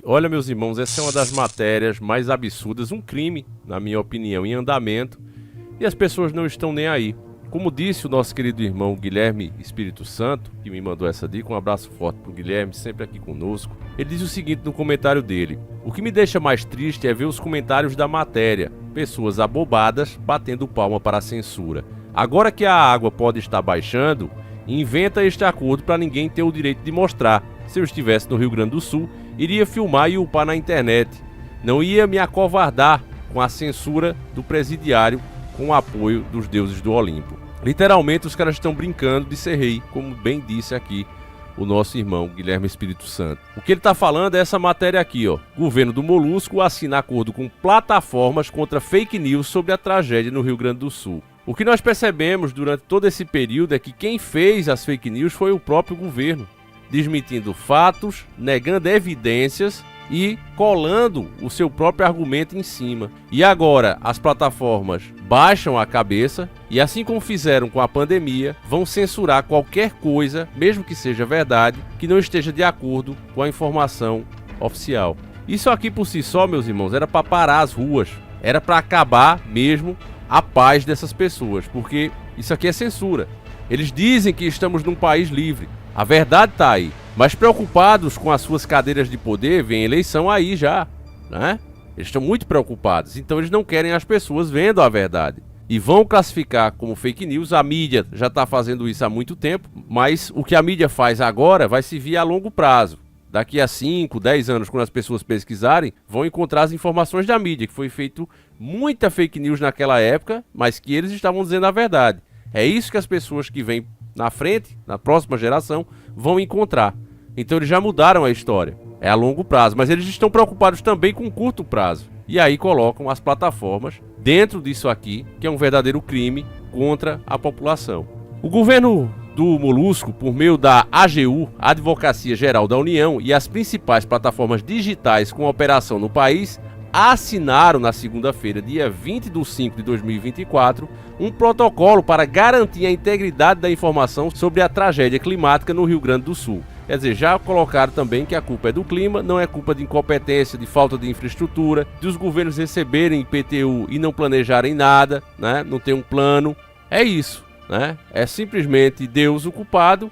Olha, meus irmãos, essa é uma das matérias mais absurdas, um crime, na minha opinião, em andamento, e as pessoas não estão nem aí. Como disse o nosso querido irmão Guilherme Espírito Santo, que me mandou essa dica, um abraço forte pro Guilherme, sempre aqui conosco. Ele diz o seguinte no comentário dele: o que me deixa mais triste é ver os comentários da matéria, pessoas abobadas batendo palma para a censura. Agora que a água pode estar baixando, inventa este acordo para ninguém ter o direito de mostrar. Se eu estivesse no Rio Grande do Sul, iria filmar e upar na internet. Não ia me acovardar com a censura do presidiário com o apoio dos deuses do Olimpo. Literalmente, os caras estão brincando de ser rei, como bem disse aqui o nosso irmão Guilherme Espírito Santo. O que ele está falando é essa matéria aqui, ó. Governo do Molusco assina acordo com plataformas contra fake news sobre a tragédia no Rio Grande do Sul. O que nós percebemos durante todo esse período é que quem fez as fake news foi o próprio governo, desmentindo fatos, negando evidências e colando o seu próprio argumento em cima. E agora as plataformas baixam a cabeça e, assim como fizeram com a pandemia, vão censurar qualquer coisa, mesmo que seja verdade, que não esteja de acordo com a informação oficial. Isso aqui por si só, meus irmãos, era para parar as ruas, era para acabar mesmo a paz dessas pessoas, porque isso aqui é censura. Eles dizem que estamos num país livre. A verdade está aí, mas preocupados com as suas cadeiras de poder, vem eleição aí já, né? Eles estão muito preocupados, então eles não querem as pessoas vendo a verdade. E vão classificar como fake news. A mídia já está fazendo isso há muito tempo, mas o que a mídia faz agora vai se vir a longo prazo. Daqui a 5, 10 anos, quando as pessoas pesquisarem, vão encontrar as informações da mídia, que foi feito muita fake news naquela época, mas que eles estavam dizendo a verdade. É isso que as pessoas que vêm na frente, na próxima geração, vão encontrar. Então eles já mudaram a história. É a longo prazo, mas eles estão preocupados também com curto prazo. E aí colocam as plataformas dentro disso aqui, que é um verdadeiro crime contra a população. O governo do Molusco, por meio da AGU, Advocacia Geral da União, e as principais plataformas digitais com operação no país, assinaram na segunda-feira, dia 20 de 5 de 2024, um protocolo para garantir a integridade da informação sobre a tragédia climática no Rio Grande do Sul. Quer dizer, já colocaram também que a culpa é do clima, não é culpa de incompetência, de falta de infraestrutura, de os governos receberem IPTU e não planejarem nada, né? Não ter um plano. É isso, né? É simplesmente Deus o culpado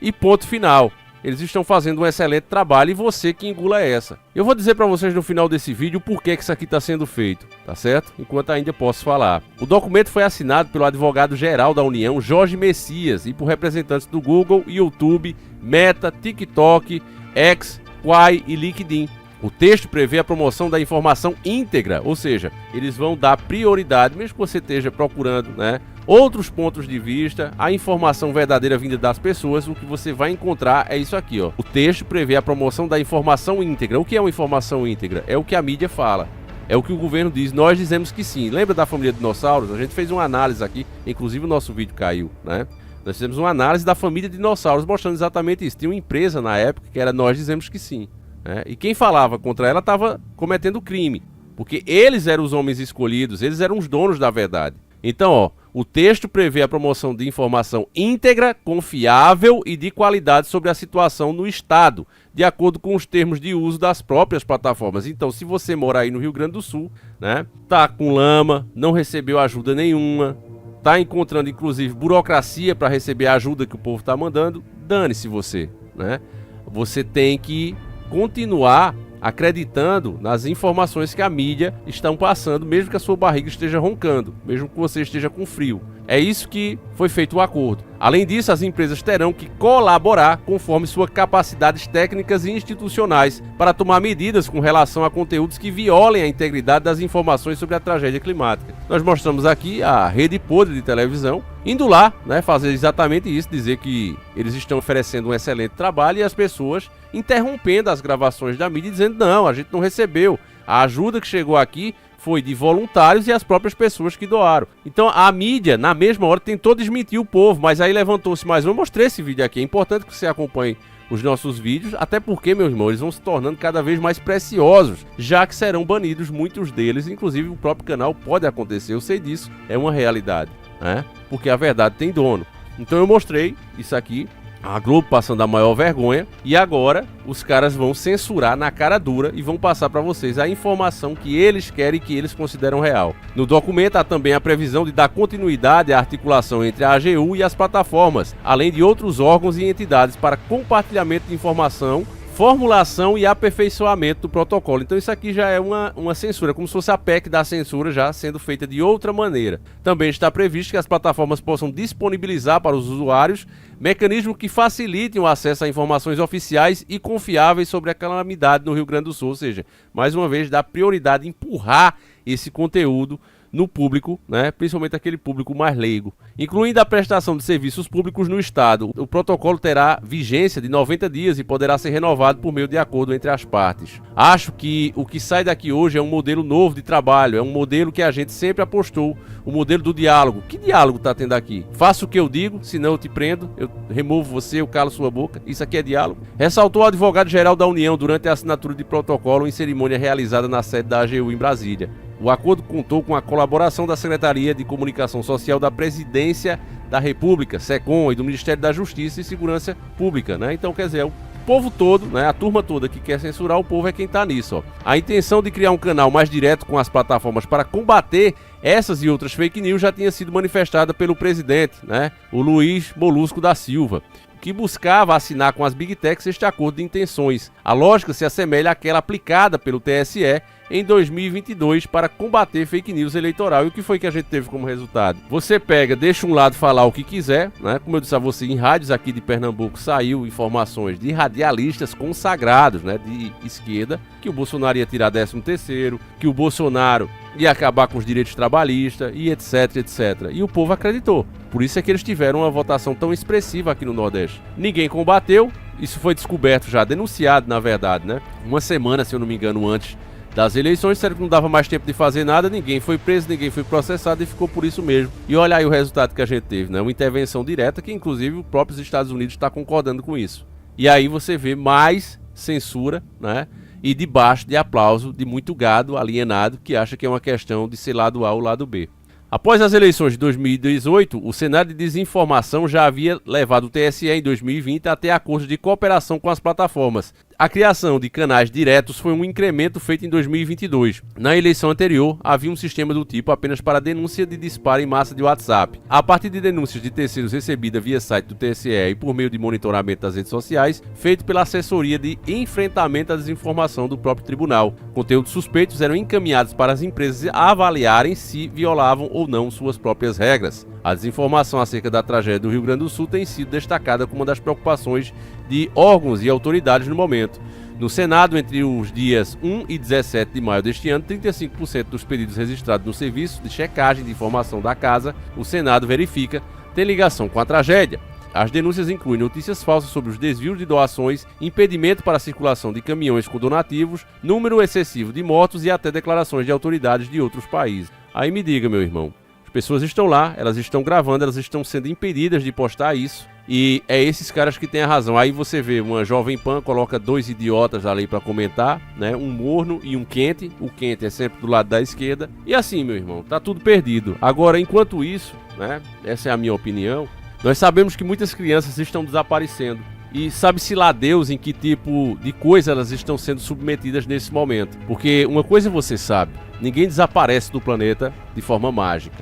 e ponto final. Eles estão fazendo um excelente trabalho e você que engula essa. Eu vou dizer para vocês no final desse vídeo o porquê que isso aqui está sendo feito, tá certo? Enquanto ainda posso falar. O documento foi assinado pelo advogado-geral da União, Jorge Messias, e por representantes do Google, YouTube, Meta, TikTok, X, Quai e LinkedIn. O texto prevê a promoção da informação íntegra, ou seja, eles vão dar prioridade, mesmo que você esteja procurando, né, outros pontos de vista, a informação verdadeira vinda das pessoas. O que você vai encontrar é isso aqui, ó. O texto prevê a promoção da informação íntegra. O que é uma informação íntegra? É o que a mídia fala, é o que o governo diz. Nós dizemos que sim. Lembra da família de dinossauros? A gente fez uma análise aqui, inclusive o nosso vídeo caiu, né? Nós fizemos uma análise da família de dinossauros mostrando exatamente isso. Tinha uma empresa na época que era Nós Dizemos que Sim, né? E quem falava contra ela estava cometendo crime, porque eles eram os homens escolhidos, eles eram os donos da verdade. Então, ó, o texto prevê a promoção de informação íntegra, confiável e de qualidade sobre a situação no estado, de acordo com os termos de uso das próprias plataformas. Então, se você mora aí no Rio Grande do Sul, né, tá com lama, não recebeu ajuda nenhuma, tá encontrando inclusive burocracia para receber a ajuda que o povo tá mandando, dane-se você, né? Você tem que continuar acreditando nas informações que a mídia estão passando, mesmo que a sua barriga esteja roncando, mesmo que você esteja com frio. É isso que foi feito o acordo. Além disso, as empresas terão que colaborar conforme suas capacidades técnicas e institucionais para tomar medidas com relação a conteúdos que violem a integridade das informações sobre a tragédia climática. Nós mostramos aqui a Rede Podre de televisão indo lá, né, fazer exatamente isso, dizer que eles estão oferecendo um excelente trabalho e as pessoas interrompendo as gravações da mídia dizendo: não, a gente não recebeu. A ajuda que chegou aqui foi de voluntários e as próprias pessoas que doaram. Então a mídia, na mesma hora, tentou desmentir o povo, mas aí levantou-se mais um. Eu mostrei esse vídeo aqui. É importante que você acompanhe os nossos vídeos, até porque, meu irmão, eles vão se tornando cada vez mais preciosos, já que serão banidos muitos deles, inclusive o próprio canal. Pode acontecer, eu sei disso, é uma realidade, né? Porque a verdade tem dono. Então eu mostrei isso aqui, A Globo passando a maior vergonha, e agora os caras vão censurar na cara dura e vão passar para vocês a informação que eles querem e que eles consideram real. No documento há também a previsão de dar continuidade à articulação entre a AGU e as plataformas, além de outros órgãos e entidades para compartilhamento de informação, formulação e aperfeiçoamento do protocolo. Então isso aqui já é uma censura, como se fosse a PEC da censura já sendo feita de outra maneira. Também está previsto que as plataformas possam disponibilizar para os usuários mecanismos que facilitem o acesso a informações oficiais e confiáveis sobre a calamidade no Rio Grande do Sul. Ou seja, mais uma vez, dá prioridade em empurrar esse conteúdo no público, né? Principalmente aquele público mais leigo. Incluindo a prestação de serviços públicos no Estado, o protocolo terá vigência de 90 dias e poderá ser renovado por meio de acordo entre as partes. Acho que o que sai daqui hoje é um modelo novo de trabalho, é um modelo que a gente sempre apostou, o modelo do diálogo. Que diálogo está tendo aqui? Faça o que eu digo, senão eu te prendo, eu removo você, eu calo sua boca. Isso aqui é diálogo? Ressaltou o advogado-geral da União durante a assinatura de protocolo em cerimônia realizada na sede da AGU em Brasília. O acordo contou com a colaboração da Secretaria de Comunicação Social da Presidência da República, SECOM, e do Ministério da Justiça e Segurança Pública, né? Então, quer dizer, o povo todo, né, a turma toda que quer censurar, o povo é quem está nisso, ó. A intenção de criar um canal mais direto com as plataformas para combater essas e outras fake news já tinha sido manifestada pelo presidente, né, o Luiz Molusco da Silva, que buscava assinar com as Big Techs este acordo de intenções. A lógica se assemelha àquela aplicada pelo TSE em 2022 para combater fake news eleitoral. E o que foi que a gente teve como resultado? Você pega, deixa um lado falar o que quiser, né? Como eu disse a você, em rádios aqui de Pernambuco saiu informações de radialistas consagrados, né, de esquerda, que o Bolsonaro ia tirar 13º, que o Bolsonaro ia acabar com os direitos trabalhistas e etc, etc. E o povo acreditou. Por isso é que eles tiveram uma votação tão expressiva aqui no Nordeste. Ninguém combateu, isso foi descoberto já, denunciado na verdade, né? Uma semana, se eu não me engano, antes das eleições, sério que não dava mais tempo de fazer nada, ninguém foi preso, ninguém foi processado e ficou por isso mesmo. E olha aí o resultado que a gente teve, né? Uma intervenção direta que inclusive os próprios Estados Unidos está concordando com isso. E aí você vê mais censura, né? E debaixo de aplauso de muito gado alienado que acha que é uma questão de ser lado A ou lado B. Após as eleições de 2018, o cenário de desinformação já havia levado o TSE em 2020 até acordos de cooperação com as plataformas. A criação de canais diretos foi um incremento feito em 2022. Na eleição anterior, havia um sistema do tipo apenas para denúncia de disparo em massa de WhatsApp. A partir de denúncias de terceiros recebidas via site do TSE e por meio de monitoramento das redes sociais, feito pela assessoria de enfrentamento à desinformação do próprio tribunal. Conteúdos suspeitos eram encaminhados para as empresas avaliarem se violavam ou não suas próprias regras. A desinformação acerca da tragédia do Rio Grande do Sul tem sido destacada como uma das preocupações de órgãos e autoridades no momento. No Senado, entre os dias 1 e 17 de maio deste ano, 35% dos pedidos registrados no serviço de checagem de informação da Casa, o Senado verifica, tem ligação com a tragédia. As denúncias incluem notícias falsas sobre os desvios de doações, impedimento para a circulação de caminhões com donativos, número excessivo de mortos e até declarações de autoridades de outros países. Aí me diga, meu irmão, as pessoas estão lá, elas estão gravando, elas estão sendo impedidas de postar isso. E é esses caras que têm a razão. Aí você vê uma Jovem Pan, coloca dois idiotas ali para comentar, né? Um morno e um quente. O quente é sempre do lado da esquerda. E assim, meu irmão, tá tudo perdido. Agora, enquanto isso, né? Essa é a minha opinião. Nós sabemos que muitas crianças estão desaparecendo. E sabe-se lá Deus em que tipo de coisa elas estão sendo submetidas nesse momento. Porque uma coisa você sabe, ninguém desaparece do planeta de forma mágica,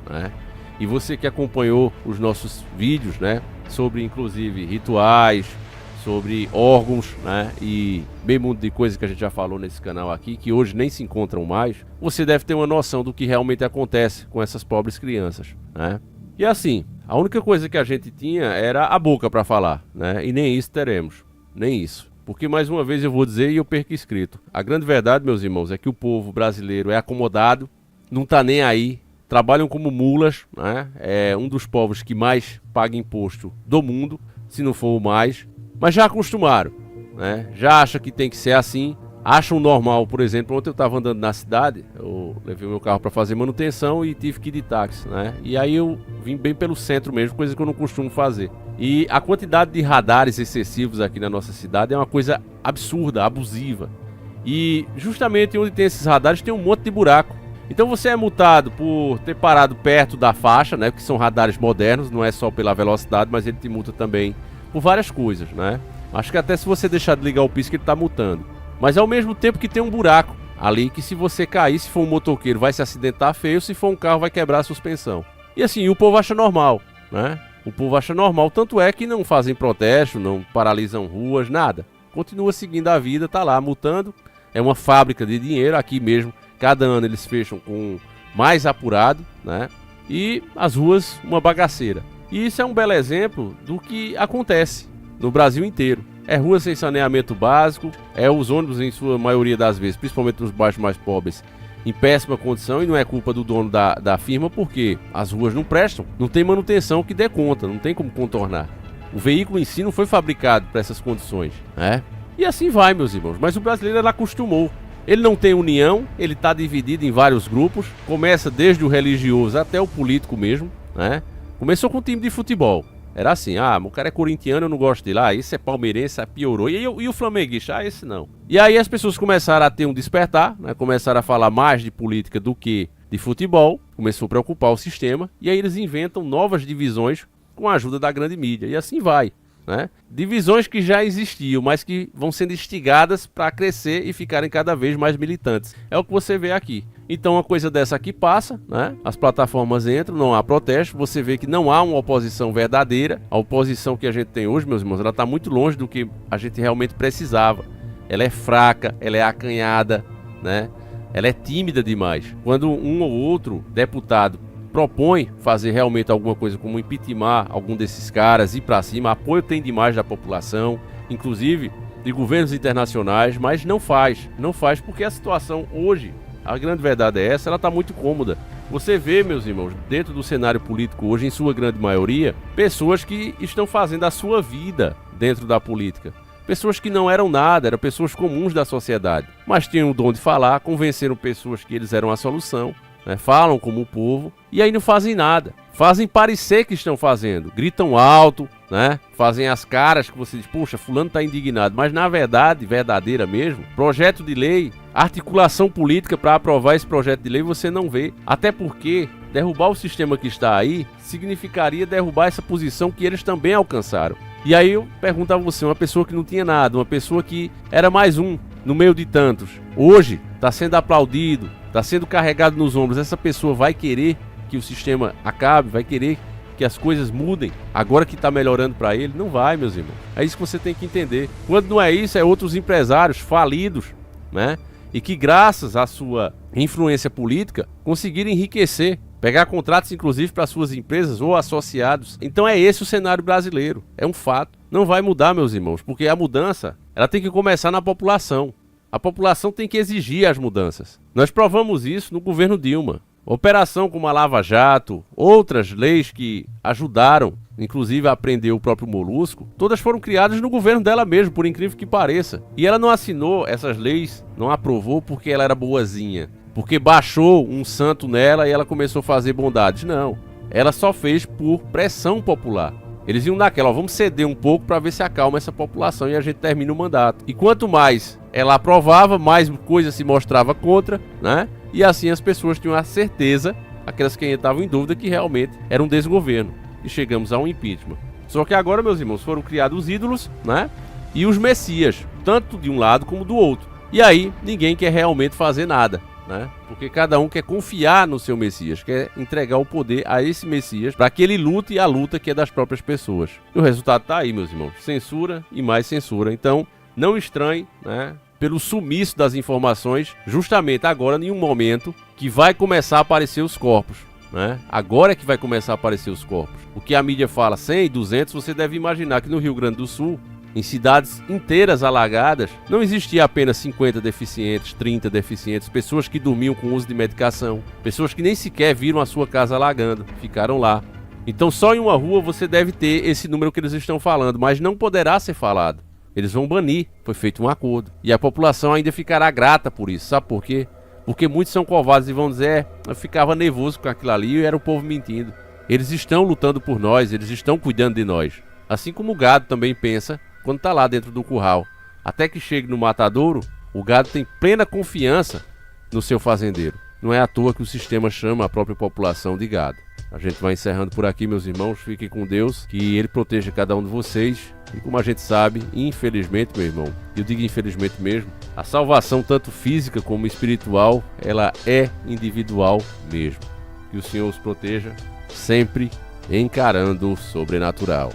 né? E você que acompanhou os nossos vídeos, né? Sobre inclusive rituais, sobre órgãos, né? E bem muito de coisa que a gente já falou nesse canal aqui, que hoje nem se encontram mais. Você deve ter uma noção do que realmente acontece com essas pobres crianças, né? E assim, a única coisa que a gente tinha era a boca para falar, né? E nem isso teremos, nem isso. Porque mais uma vez eu vou dizer e eu perco escrito. A grande verdade, meus irmãos, é que o povo brasileiro é acomodado, não tá nem aí. Trabalham como mulas, né? É um dos povos que mais paga imposto do mundo, se não for o mais. Mas já acostumaram, né? Já acham que tem que ser assim. Acham normal, por exemplo, ontem eu estava andando na cidade, eu levei o meu carro para fazer manutenção e tive que ir de táxi, né? E aí eu vim bem pelo centro mesmo, coisa que eu não costumo fazer. E a quantidade de radares excessivos aqui na nossa cidade é uma coisa absurda, abusiva. E justamente onde tem esses radares tem um monte de buraco. Então você é multado por ter parado perto da faixa, né? Que são radares modernos, não é só pela velocidade, mas ele te multa também por várias coisas, né? Acho que até se você deixar de ligar o pisca ele tá multando. Mas ao mesmo tempo que tem um buraco ali que se você cair, se for um motoqueiro vai se acidentar feio, se for um carro vai quebrar a suspensão. E assim, o povo acha normal, né? O povo acha normal, tanto é que não fazem protesto, não paralisam ruas, nada. Continua seguindo a vida, tá lá multando. É uma fábrica de dinheiro, aqui mesmo, cada ano eles fecham com mais apurado, né? E as ruas, uma bagaceira. E isso é um belo exemplo do que acontece no Brasil inteiro. É rua sem saneamento básico, é os ônibus em sua maioria das vezes, principalmente nos bairros mais pobres, em péssima condição, e não é culpa do dono da firma, porque as ruas não prestam, não tem manutenção que dê conta, não tem como contornar. O veículo em si não foi fabricado para essas condições, né? E assim vai, meus irmãos, mas o brasileiro acostumou. Ele não tem união, ele está dividido em vários grupos, começa desde o religioso até o político mesmo, né? Começou com um time de futebol. Era assim, o cara é corintiano, eu não gosto dele. Esse é palmeirense, piorou. E o flamenguista? Esse não. E aí as pessoas começaram a ter um despertar, né? Começaram a falar mais de política do que de futebol. Começou a preocupar o sistema. E aí eles inventam novas divisões com a ajuda da grande mídia. E assim vai, né? Divisões que já existiam, mas que vão sendo instigadas para crescer e ficarem cada vez mais militantes. É o que você vê aqui. Então uma coisa dessa aqui passa, né? As plataformas entram, não há protesto, você vê que não há uma oposição verdadeira. A oposição que a gente tem hoje, meus irmãos, ela está muito longe do que a gente realmente precisava. Ela é fraca, ela é acanhada, né? Ela é tímida demais. Quando um ou outro deputado propõe fazer realmente alguma coisa como impeachment algum desses caras, ir para cima, apoio tem demais da população, inclusive de governos internacionais, mas não faz porque a situação hoje, a grande verdade é essa, ela está muito cômoda. Você vê, meus irmãos, dentro do cenário político hoje, em sua grande maioria, pessoas que estão fazendo a sua vida dentro da política. Pessoas que não eram nada, eram pessoas comuns da sociedade, mas tinham o dom de falar, convenceram pessoas que eles eram a solução, né? Falam como o povo, e aí não fazem nada. Fazem parecer que estão fazendo, gritam alto, né? Fazem as caras que você diz, poxa, fulano está indignado, mas na verdade, verdadeira mesmo, projeto de lei, articulação política para aprovar esse projeto de lei você não vê. Até porque derrubar o sistema que está aí significaria derrubar essa posição que eles também alcançaram. E aí eu pergunto a você, uma pessoa que não tinha nada, uma pessoa que era mais um no meio de tantos, hoje está sendo aplaudido, está sendo carregado nos ombros, essa pessoa vai querer que o sistema acabe, vai querer que as coisas mudem, agora que está melhorando para ele? Não vai, meus irmãos. É isso que você tem que entender. Quando não é isso, é outros empresários falidos, né? E que graças à sua influência política conseguiram enriquecer, pegar contratos inclusive para suas empresas ou associados. Então é esse o cenário brasileiro, é um fato. Não vai mudar, meus irmãos, porque a mudança ela tem que começar na população. A população tem que exigir as mudanças. Nós provamos isso no governo Dilma. Operação como a Lava Jato, outras leis que ajudaram, inclusive a prender o próprio Molusco, todas foram criadas no governo dela mesmo, por incrível que pareça. E ela não assinou essas leis, não aprovou porque ela era boazinha, porque baixou um santo nela e ela começou a fazer bondades. Não, ela só fez por pressão popular. Eles iam naquela, vamos ceder um pouco para ver se acalma essa população e a gente termina o mandato. E quanto mais ela aprovava, mais coisa se mostrava contra, né? E assim as pessoas tinham a certeza, aquelas que ainda estavam em dúvida, que realmente era um desgoverno. E chegamos a um impeachment. Só que agora, meus irmãos, foram criados os ídolos, né? E os messias, tanto de um lado como do outro. E aí, ninguém quer realmente fazer nada, né? Porque cada um quer confiar no seu messias, quer entregar o poder a esse messias para que ele lute a luta que é das próprias pessoas. E o resultado tá aí, meus irmãos. Censura e mais censura. Então, não estranhe, né? Pelo sumiço das informações, justamente agora, em um momento que vai começar a aparecer os corpos, né? Agora é que vai começar a aparecer os corpos. O que a mídia fala 100, 200, você deve imaginar que no Rio Grande do Sul, em cidades inteiras alagadas, não existia apenas 50 deficientes, 30 deficientes, pessoas que dormiam com uso de medicação, pessoas que nem sequer viram a sua casa alagando, ficaram lá. Então só em uma rua você deve ter esse número que eles estão falando, mas não poderá ser falado. Eles vão banir, foi feito um acordo. E a população ainda ficará grata por isso, sabe por quê? Porque muitos são covardes e vão dizer, eu ficava nervoso com aquilo ali e era o povo mentindo. Eles estão lutando por nós, eles estão cuidando de nós. Assim como o gado também pensa quando está lá dentro do curral. Até que chegue no matadouro, o gado tem plena confiança no seu fazendeiro. Não é à toa que o sistema chama a própria população de gado. A gente vai encerrando por aqui, meus irmãos. Fiquem com Deus, que Ele proteja cada um de vocês. E como a gente sabe, infelizmente, meu irmão, eu digo infelizmente mesmo, a salvação, tanto física como espiritual, ela é individual mesmo. Que o Senhor os proteja, sempre encarando o sobrenatural.